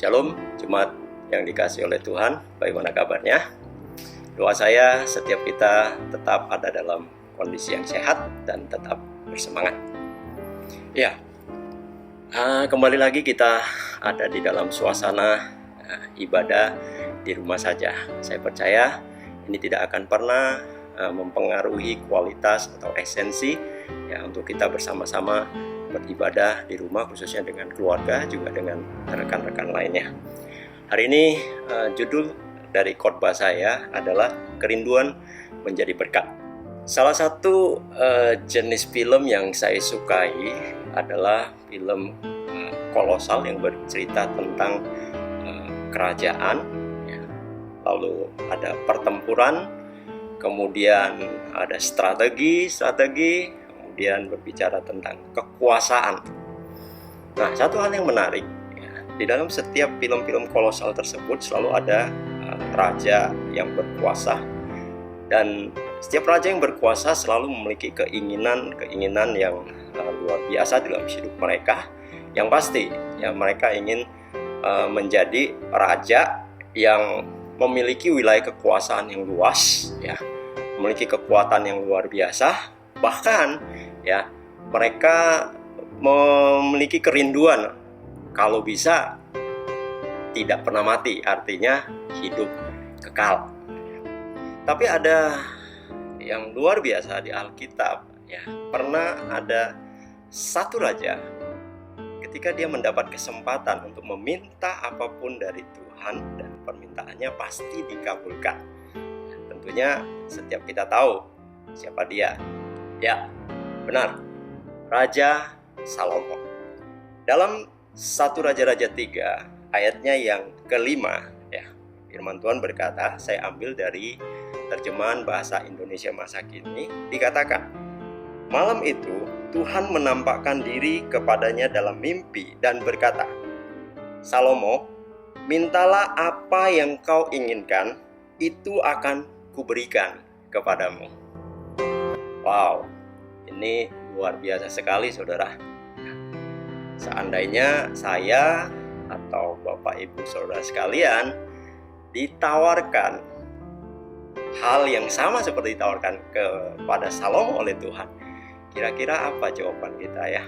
Shalom, Jemaat yang dikasihi oleh Tuhan, bagaimana kabarnya? Doa saya setiap kita tetap ada dalam kondisi yang sehat dan tetap bersemangat. Ya, kembali lagi kita ada di dalam suasana ibadah di rumah saja. Saya percaya ini tidak akan pernah mempengaruhi kualitas atau esensi ya untuk kita bersama-sama beribadah di rumah, khususnya dengan keluarga, juga dengan rekan-rekan lainnya. Hari ini judul dari khotbah saya adalah Kerinduan Menjadi Berkat. Salah satu jenis film yang saya sukai adalah film kolosal yang bercerita tentang kerajaan, ya. Lalu ada pertempuran, kemudian ada strategi, kemudian berbicara tentang kekuasaan. Nah, satu hal yang menarik, ya, di dalam setiap film-film kolosal tersebut selalu ada raja yang berkuasa, dan setiap raja yang berkuasa selalu memiliki keinginan yang luar biasa dalam hidup mereka. Yang pasti, ya, mereka ingin menjadi raja yang memiliki wilayah kekuasaan yang luas, ya, memiliki kekuatan yang luar biasa. Bahkan ya, mereka memiliki kerinduan kalau bisa tidak pernah mati, artinya hidup kekal. Tapi ada yang luar biasa di Alkitab, ya. Pernah ada satu raja, ketika dia mendapat kesempatan untuk meminta apapun dari Tuhan dan permintaannya pasti dikabulkan. Tentunya setiap kita tahu siapa dia. Ya, benar, Raja Salomo. Dalam 1 Raja-Raja 3 ayatnya yang kelima, ya, firman Tuhan berkata, saya ambil dari terjemahan bahasa Indonesia masa kini, dikatakan, malam itu Tuhan menampakkan diri kepadanya dalam mimpi dan berkata, Salomo, mintalah apa yang kau inginkan, itu akan kuberikan kepadamu. Wow, ini luar biasa sekali, saudara. Seandainya saya atau Bapak Ibu saudara sekalian ditawarkan hal yang sama seperti ditawarkan kepada Salomo oleh Tuhan, kira-kira apa jawaban kita, ya?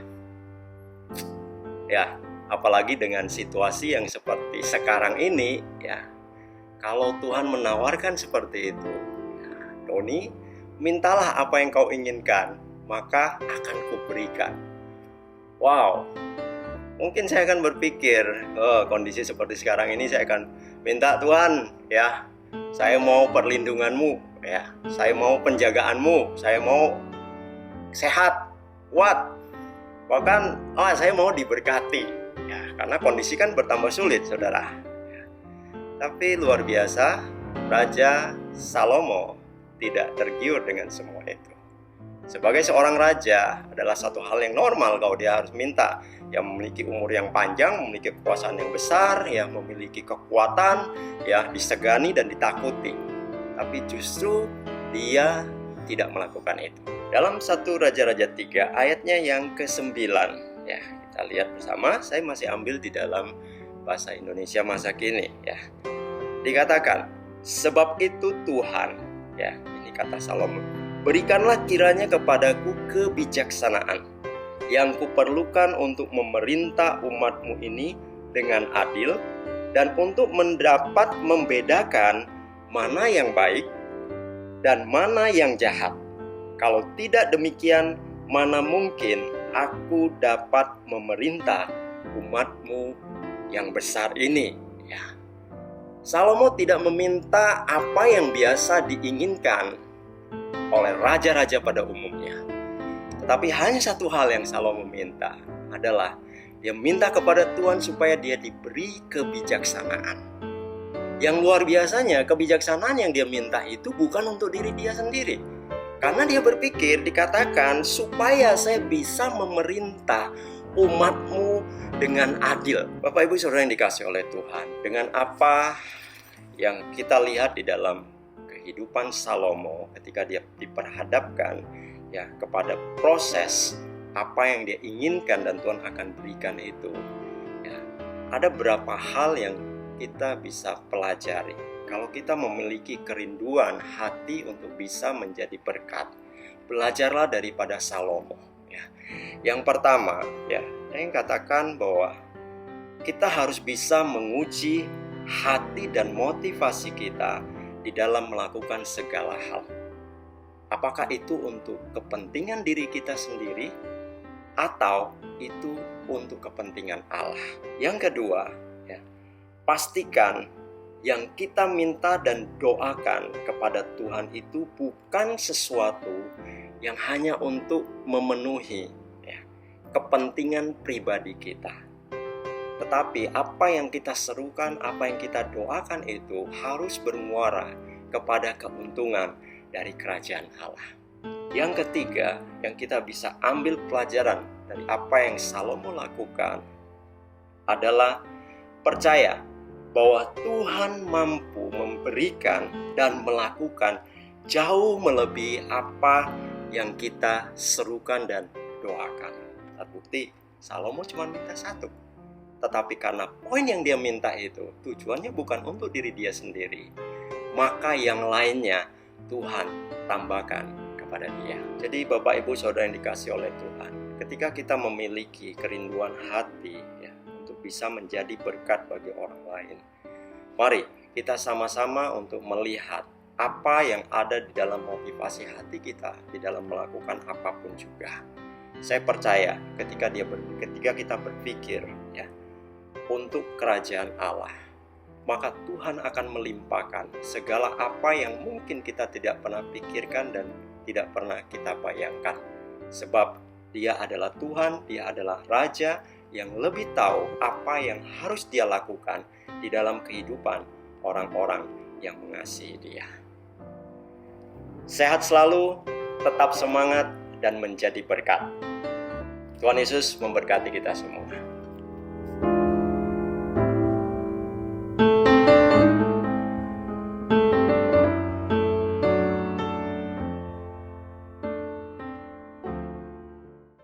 Ya, apalagi dengan situasi yang seperti sekarang ini, ya. Kalau Tuhan menawarkan seperti itu, ya, Doni, mintalah apa yang kau inginkan, maka akan kuberikan. Wow, mungkin saya akan berpikir, kondisi seperti sekarang ini saya akan minta, Tuhan, ya, saya mau perlindunganmu, ya, saya mau penjagaanmu, saya mau sehat, kuat, bahkan saya mau diberkati, ya, karena kondisi kan bertambah sulit, saudara. Ya. Tapi luar biasa, Raja Salomo tidak tergiur dengan semua itu. Sebagai seorang raja adalah satu hal yang normal kalau dia harus minta, yang memiliki umur yang panjang, memiliki kekuasaan yang besar, ya, memiliki kekuatan, ya, disegani dan ditakuti. Tapi justru dia tidak melakukan itu. Dalam 1 Raja-Raja 3 ayatnya yang ke-9, ya, kita lihat bersama. Saya masih ambil di dalam bahasa Indonesia masa kini, ya. Dikatakan, sebab itu Tuhan, ya, ini kata Salomo, berikanlah kiranya kepadaku kebijaksanaan yang kuperlukan untuk memerintah umatmu ini dengan adil dan untuk mendapat membedakan mana yang baik dan mana yang jahat. Kalau tidak demikian, mana mungkin aku dapat memerintah umatmu yang besar ini, ya. Salomo tidak meminta apa yang biasa diinginkan oleh raja-raja pada umumnya. Tetapi hanya satu hal yang Salomo minta, adalah dia minta kepada Tuhan supaya dia diberi kebijaksanaan. Yang luar biasanya, kebijaksanaan yang dia minta itu bukan untuk diri dia sendiri. Karena dia berpikir, dikatakan, supaya saya bisa memerintah umatmu dengan adil. Bapak Ibu saudara yang dikasihi oleh Tuhan, dengan apa yang kita lihat di dalam kehidupan Salomo ketika dia diperhadapkan, ya, kepada proses apa yang dia inginkan dan Tuhan akan berikan itu, ya, ada beberapa hal yang kita bisa pelajari. Kalau kita memiliki kerinduan hati untuk bisa menjadi berkat, belajarlah daripada Salomo. Ya. Yang pertama, ya, saya ingin katakan bahwa kita harus bisa menguji hati dan motivasi kita di dalam melakukan segala hal. Apakah itu untuk kepentingan diri kita sendiri atau itu untuk kepentingan Allah? Yang kedua, ya, pastikan yang kita minta dan doakan kepada Tuhan itu bukan sesuatu yang hanya untuk memenuhi, ya, kepentingan pribadi kita. Tetapi apa yang kita serukan, apa yang kita doakan itu harus bermuara kepada keuntungan dari kerajaan Allah. Yang ketiga, yang kita bisa ambil pelajaran dari apa yang Salomo lakukan adalah percaya bahwa Tuhan mampu memberikan dan melakukan jauh melebihi apa yang kita serukan dan doakan. Terbukti, Salomo cuma minta satu. Tetapi karena poin yang dia minta itu tujuannya bukan untuk diri dia sendiri, maka yang lainnya Tuhan tambahkan kepada dia. Jadi Bapak Ibu Saudara yang dikasihi oleh Tuhan, ketika kita memiliki kerinduan hati, ya, untuk bisa menjadi berkat bagi orang lain, mari kita sama-sama untuk melihat apa yang ada di dalam motivasi hati kita di dalam melakukan apapun juga. Saya percaya ketika kita berpikir, ya, untuk kerajaan Allah, maka Tuhan akan melimpahkan segala apa yang mungkin kita tidak pernah pikirkan dan tidak pernah kita bayangkan. Sebab Dia adalah Tuhan, Dia adalah Raja yang lebih tahu apa yang harus Dia lakukan di dalam kehidupan orang-orang yang mengasihi Dia. Sehat selalu, tetap semangat, dan menjadi berkat. Tuhan Yesus memberkati kita semua.